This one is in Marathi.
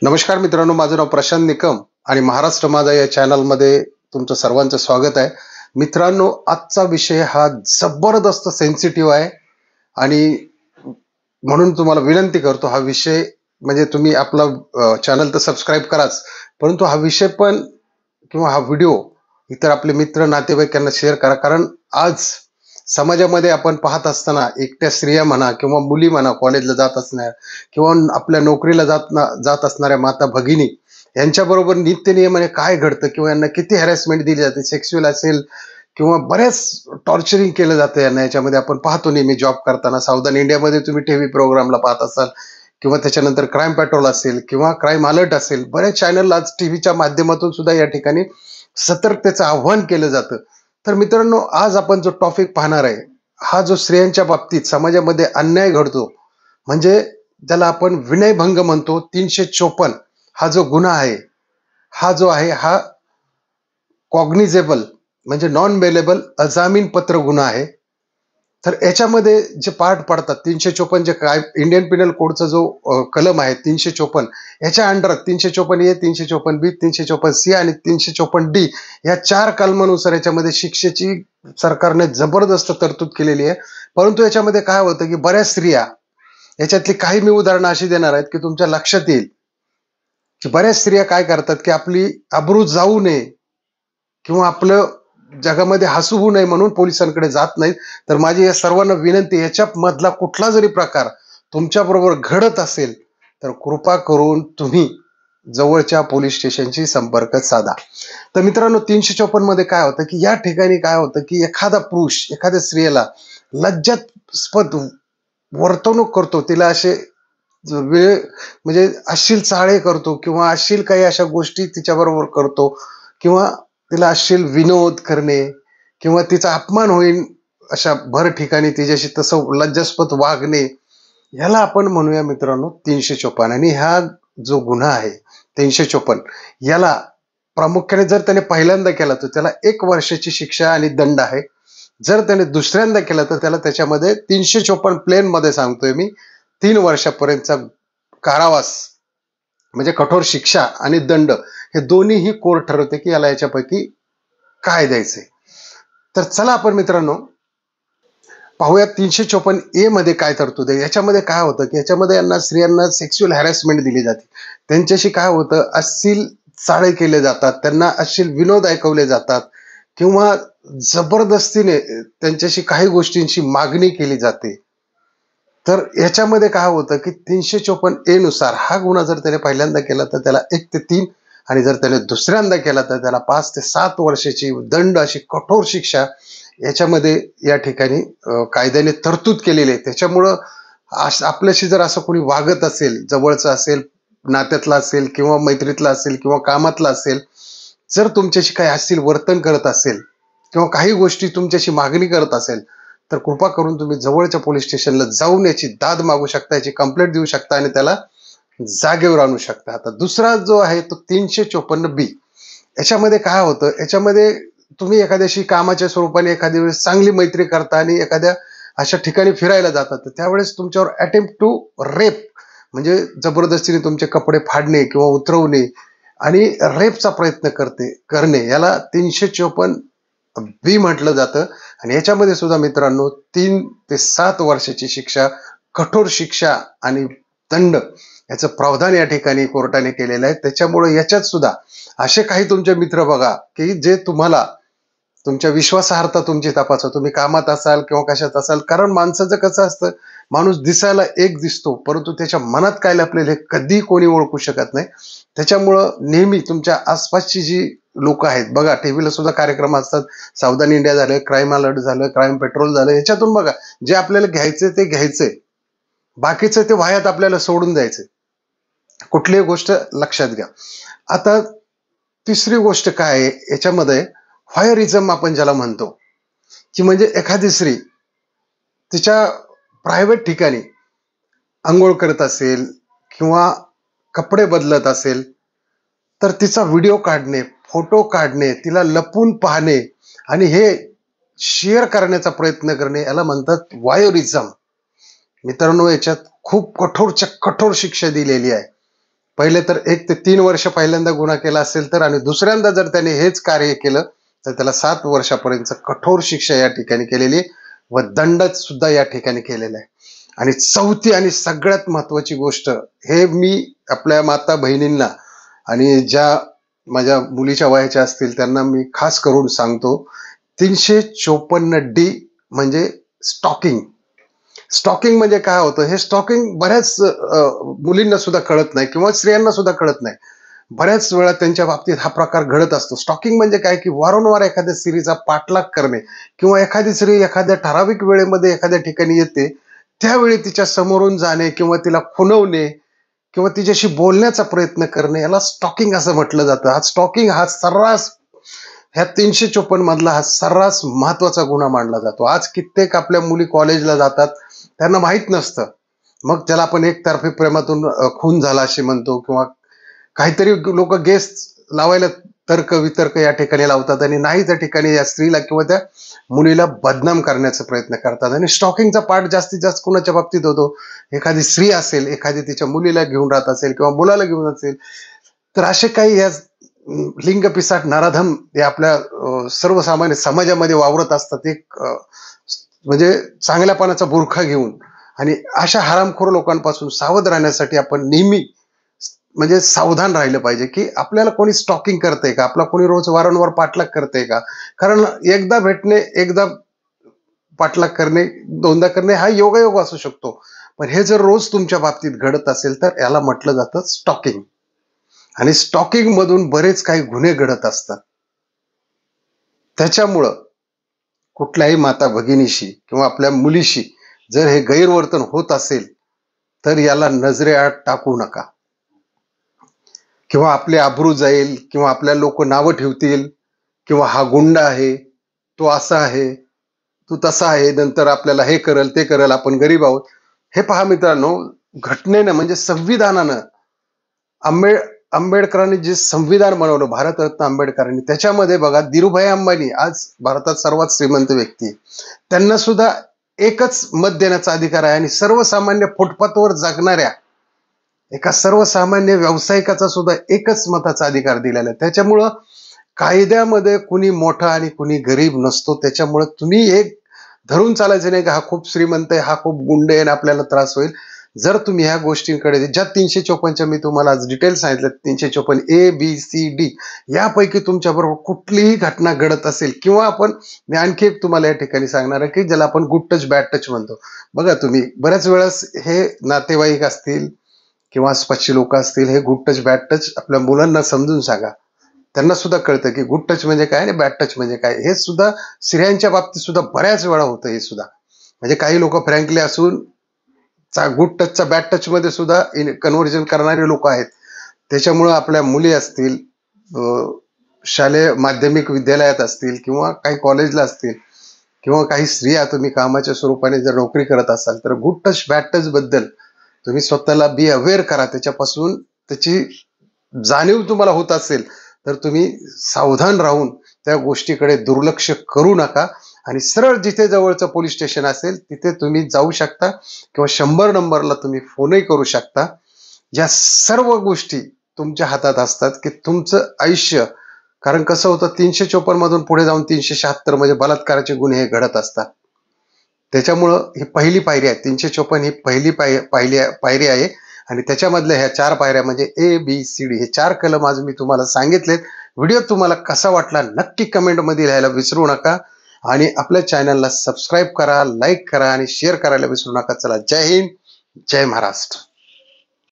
नमस्कार मित्रांनो, माझं नाव प्रशांत निकम आणि महाराष्ट्र माझा या चॅनलमध्ये तुमचं सर्वांचं स्वागत आहे. मित्रांनो, आजचा विषय हा जबरदस्त सेन्सिटिव्ह आहे आणि म्हणून तुम्हाला विनंती करतो, हा विषय म्हणजे तुम्ही आपला चॅनल तर सबस्क्राईब कराच, परंतु हा विषय पण किंवा हा व्हिडिओ इतर आपले मित्र नातेवाईकांना शेअर करा. कारण आज समाजामध्ये आपण पाहत असताना एकट्या स्त्रिया म्हणा किंवा मुली म्हणा, कॉलेजला जात असणाऱ्या किंवा आपल्या नोकरीला जात असणाऱ्या माता भगिनी यांच्याबरोबर नित्यनियमाने काय घडतं किंवा यांना किती हॅरॅसमेंट दिली जाते, सेक्स्युअल असेल किंवा बऱ्याच टॉर्चरिंग केलं जातं यांना. याच्यामध्ये आपण पाहतो नेहमी जॉब करताना. सावधान इंडियामध्ये तुम्ही टीव्ही प्रोग्रामला पाहत असाल किंवा त्याच्यानंतर क्राईम पेट्रोल असेल किंवा क्राईम अलर्ट असेल, बऱ्याच चॅनल आज टीव्हीच्या माध्यमातून सुद्धा या ठिकाणी सतर्कतेचं आव्हान केलं जातं. तर मित्रांनो, आज आपण जो टॉपिक पाहणार आहे, हा जो स्त्रियांच्या बाबतीत समाजामध्ये अन्याय घडतो, म्हणजे ज्याला आपण विनयभंग म्हणतो, 354 हा जो गुन्हा आहे, हा जो आहे हा कॉग्निझेबल म्हणजे नॉन बेलेबल अजामीनपत्र गुन्हा आहे. तर याच्यामध्ये जे पार्ट पडतात 354, जे काय इंडियन पिनल कोडचा जो कलम आहे 354, याच्या अंडर 354A, 354B, 354C आणि 354D या 4 कलमानुसार याच्यामध्ये शिक्षेची सरकारने जबरदस्त तरतूद केलेली आहे. परंतु याच्यामध्ये काय होतं की बऱ्याच स्त्रिया, याच्यातली काही मी उदाहरणं अशी देणार आहेत की तुमच्या लक्षात येईल की बऱ्याच स्त्रिया काय करतात की आपली अब्रू जाऊ नये किंवा आपलं जगामध्ये हसू होऊ नये म्हणून पोलिसांकडे जात नाहीत. तर माझी या सर्वांना विनंती, याच्या मधला कुठला जरी प्रकार तुमच्या बरोबर घडत असेल तर कृपा करून तुम्ही जवळच्या पोलीस स्टेशनशी संपर्क साधा. तर मित्रांनो, 354 मध्ये काय होतं की या ठिकाणी काय होतं की एखादा पुरुष एखाद्या स्त्रियेला लज्जास्पद वर्तणूक करतो, तिला असे वेळ म्हणजे अश्लील चाळे करतो किंवा अश्लील काही अशा गोष्टी तिच्याबरोबर करतो किंवा तिला अश्लील विनोद करणे किंवा तिचा अपमान होईल अशा भर ठिकाणी तिच्याशी तसं लज्जास्पद वागणे, ह्याला आपण म्हणूया मित्रांनो 354. आणि हा जो गुन्हा आहे 354, याला प्रामुख्याने जर त्याने पहिल्यांदा केला तर त्याला 1 वर्षाची शिक्षा आणि दंड आहे. जर त्याने दुसऱ्यांदा केलं तर त्याला त्याच्यामध्ये 354 प्लेन मध्ये सांगतोय मी, 3 वर्षापर्यंतचा कारावास म्हणजे कठोर शिक्षा आणि दंड हे दोन्हीही कोर्ट ठरवते की याला याच्यापैकी काय द्यायचंय. तर चला आपण मित्रांनो पाहूया 354A मध्ये काय तरतूद आहे. याच्यामध्ये काय होतं की याच्यामध्ये यांना स्त्रियांना सेक्स्युअल हॅरॅसमेंट दिली जाते. त्यांच्याशी काय होतं, अश्लील चाळे केले जातात, त्यांना अश्लील विनोद ऐकवले जातात किंवा जबरदस्तीने त्यांच्याशी काही गोष्टींची मागणी केली जाते. तर याच्यामध्ये काय होतं की 354A नुसार हा गुन्हा जर त्याने पहिल्यांदा केला तर त्याला 1 ते 3 आणि जर त्याने दुसऱ्यांदा केला तर त्याला 5 ते 7 वर्षाची दंड अशी कठोर शिक्षा याच्यामध्ये या ठिकाणी कायद्याने तरतूद केलेली आहे. त्याच्यामुळं आपल्याशी जर असं कोणी वागत असेल, जवळचं असेल, नात्यातला असेल किंवा मैत्रीतला असेल किंवा कामातला असेल, जर तुमच्याशी काही अश्लील वर्तन करत असेल किंवा काही गोष्टी तुमच्याशी मागणी करत असेल तर कृपा करून तुम्ही जवळच्या पोलीस स्टेशनला जाऊन याची दाद मागू शकता, याची कंप्लेंट देऊ शकता आणि त्याला जागेवर आणू शकता. आता दुसरा जो आहे तो 354B. याच्यामध्ये काय होतं, याच्यामध्ये तुम्ही एखाद्याशी कामाच्या स्वरूपाने एखाद्या वेळेस चांगली मैत्री करता आणि एखाद्या अशा ठिकाणी फिरायला जातात, तर त्यावेळेस तुमच्यावर अटेम्प्ट टू रेप म्हणजे जबरदस्तीने तुमचे कपडे फाडणे किंवा उतरवणे आणि रेपचा प्रयत्न करणे, याला 354B म्हटलं जातं. आणि याच्यामध्ये सुद्धा मित्रांनो 3 ते 7 वर्षाची शिक्षा, कठोर शिक्षा आणि दंड याचं प्रावधान या ठिकाणी कोर्टाने केलेलं आहे. त्याच्यामुळे याच्यात सुद्धा असे काही तुमचे मित्र बघा की जे तुम्हाला तुमच्या विश्वासार्हता तुमची तपासा, तुम्ही कामात असाल किंवा कशात असाल. कारण माणसाचं कसं असतं, माणूस दिसायला एक दिसतो परंतु त्याच्या मनात काय लपलेलं हे कधी कोणी ओळखू शकत नाही. त्याच्यामुळं नेहमी तुमच्या आसपासची जी लोक आहेत बघा, टीव्हीला सुद्धा कार्यक्रम असतात, सावधान इंडिया झालं, क्राईम अलर्ट झालं, क्राईम पेट्रोल झालं, याच्यातून बघा जे आपल्याला घ्यायचंय ते घ्यायचंय, बाकीचं ते वाह्यात आपल्याला सोडून द्यायचंय. कुठलीही गोष्ट लक्षात घ्या. आता तिसरी गोष्ट काय आहे याच्यामध्ये, व्हायरिझम आपण ज्याला म्हणतो, की म्हणजे एखादी स्त्री तिच्या प्रायव्हेट ठिकाणी अंघोळ करत असेल किंवा कपडे बदलत असेल तर तिचा व्हिडिओ काढणे, फोटो काढणे, तिला लपून पाहणे आणि हे शेअर करण्याचा प्रयत्न करणे, याला म्हणतात व्हायरिझम. मित्रांनो, याच्यात खूप कठोरच्या कठोर शिक्षा दिलेली आहे. पहिले तर 1 ते 3 वर्ष पहिल्यांदा गुन्हा केला असेल तर, आणि दुसऱ्यांदा जर त्याने हेच कार्य केलं तर त्याला 7 वर्षापर्यंत कठोर शिक्षा या ठिकाणी केलेली व दंड सुद्धा या ठिकाणी केलेला आहे. आणि चौथी आणि सगळ्यात महत्वाची गोष्ट, हे मी आपल्या माता बहिणींना आणि ज्या माझ्या मुलीच्या वयाच्या असतील त्यांना मी खास करून सांगतो, 354D म्हणजे स्टॉकिंग. स्टॉकिंग म्हणजे काय होतं, हे स्टॉकिंग बऱ्याच मुलींना सुद्धा कळत नाही किंवा स्त्रियांना सुद्धा कळत नाही. बऱ्याच वेळा त्यांच्या बाबतीत हा प्रकार घडत असतो. स्टॉकिंग म्हणजे काय, की वारंवार एखाद्या स्त्रीचा पाठलाग करणे किंवा एखादी स्त्री एखाद्या ठराविक वेळेमध्ये एखाद्या ठिकाणी येते, त्यावेळी तिच्या समोरून जाणे किंवा तिला खुणवणे किंवा तिच्याशी बोलण्याचा प्रयत्न करणे, याला स्टॉकिंग असं म्हटलं जातं. हा स्टॉकिंग हा सर्रास ह्या 354 मधला हा सर्रास महत्वाचा गुन्हा मानला जातो. आज कित्येक आपल्या मुली कॉलेजला जातात, त्यांना माहित नसतं. मग त्याला आपण एकतर्फी प्रेमातून खून झाला असे म्हणतो किंवा काहीतरी लोक गेस लावायला तर्क वितर्क या ठिकाणी लावतात आणि नाही त्या ठिकाणी या स्त्रीला किंवा त्या मुलीला बदनाम करण्याचा प्रयत्न करतात. आणि स्टॉकिंगचा पार्ट जास्तीत जास्त कुणाच्या बाबतीत होतो, एखादी स्त्री असेल, एखादी तिच्या मुलीला घेऊन राहत असेल किंवा मुलाला घेऊन असेल, तर असे काही या लिंग पिसाट नराधम हे आपल्या सर्वसामान्य समाजामध्ये वावरत असतात. एक म्हणजे चांगल्यापणाचा बुरखा घेऊन. आणि अशा हरामखोर लोकांपासून सावध राहण्यासाठी आपण नेहमी म्हणजे सावधान राहिलं पाहिजे, की आपल्याला कोणी स्टॉकिंग करतंय का, आपला कोणी रोज वारंवार पाठलाग करतंय का. कारण एकदा भेटणे, एकदा पाठलाग करणे, दोनदा करणे हा योगायोग असू शकतो, पण हे जर रोज तुमच्या बाबतीत घडत असेल तर याला म्हटलं जातं स्टॉकिंग. आणि स्टॉकिंग मधून बरेच काही गुन्हे घडत असतात. त्याच्यामुळं कुठल्याही माता भगिनीशी किंवा आपल्या मुलीशी जर हे गैरवर्तन होत असेल तर याला नजरेआड टाकू नका. किंवा आपले अब्रू जाईल किंवा आपल्या लोक नावं ठेवतील किंवा हा गुंड आहे, तो असा आहे, तू तसा आहे, नंतर आपल्याला हे करल ते करल, आपण गरीब आहोत. हे पहा मित्रांनो, घटनेनं म्हणजे संविधानानं आंबेडकरांनी जे संविधान बनवलं, भारतरत्न आंबेडकरांनी, त्याच्यामध्ये बघा धीरूभाई अंबानी आज भारतात सर्वात श्रीमंत व्यक्ती, त्यांना सुद्धा एकच मत देण्याचा अधिकार आहे. आणि सर्वसामान्य फुटपाथवर जगणाऱ्या एका सर्वसामान्य व्यावसायिकाचा सुद्धा एकच मताचा अधिकार दिलेला आहे. त्याच्यामुळं कायद्यामध्ये कुणी मोठा आणि कुणी गरीब नसतो. त्याच्यामुळे तुम्ही एक धरून चालायचं नाही की हा खूप श्रीमंत आहे, हा खूप गुंड आहे आणि आपल्याला त्रास होईल. जर तुम्ही ह्या गोष्टींकडे, ज्या 354च्या मी तुम्हाला आज डिटेल सांगितलं, 354A, B, C, D, यापैकी तुमच्या बरोबर कुठलीही घटना घडत असेल किंवा मी आणखी एक तुम्हाला या ठिकाणी सांगणार आहे की ज्याला आपण गुड टच बॅड टच म्हणतो. बघा तुम्ही बऱ्याच वेळेस हे नातेवाईक असतील किंवा स्पष्ट लोक असतील, हे गुड टच बॅड टच आपल्या मुलांना समजून सांगा. त्यांना सुद्धा कळतं की गुड टच म्हणजे काय आणि बॅड टच म्हणजे काय. हे सुद्धा स्त्रियांच्या बाबतीत सुद्धा बऱ्याच वेळा होतं. हे सुद्धा म्हणजे काही लोक फ्रँकली असून गुड टचचा बॅड टच मध्ये सुद्धा कन्व्हर्जन करणारे लोक आहेत. त्याच्यामुळं आपल्या मुली असतील, शालेय माध्यमिक विद्यालयात असतील किंवा काही कॉलेजला असतील किंवा काही स्त्रिया तुम्ही कामाच्या स्वरूपाने जर नोकरी करत असाल तर गुड टच बॅड टच बद्दल तुम्ही स्वतःला बी अवेअर करा. त्याच्यापासून त्याची जाणीव तुम्हाला होत असेल तर तुम्ही सावधान राहून त्या गोष्टीकडे दुर्लक्ष करू नका आणि सरळ जिथे जवळचं पोलीस स्टेशन असेल तिथे तुम्ही जाऊ शकता किंवा 100 नंबरला तुम्ही फोनही करू शकता. या सर्व गोष्टी तुमच्या हातात असतात की तुमचं आयुष्य, कारण कसं होतं 354 मधून पुढे जाऊन 376 म्हणजे बलात्काराचे गुन्हे घडत असतात. त्याच्यामुळं ही पहिली पायरी आहे. 354 ही पहिली पायरी आहे आणि त्याच्यामधल्या ह्या 4 पायऱ्या म्हणजे ABCD हे 4 कलम आज मी तुम्हाला सांगितलेत. व्हिडिओ तुम्हाला कसा वाटला नक्की कमेंट मध्ये लिहायला विसरू नका आणि आपल्या चॅनलला सबस्क्राईब करा, लाईक करा आणि शेअर करायला विसरू नका. चला, जय हिंद, जय महाराष्ट्र.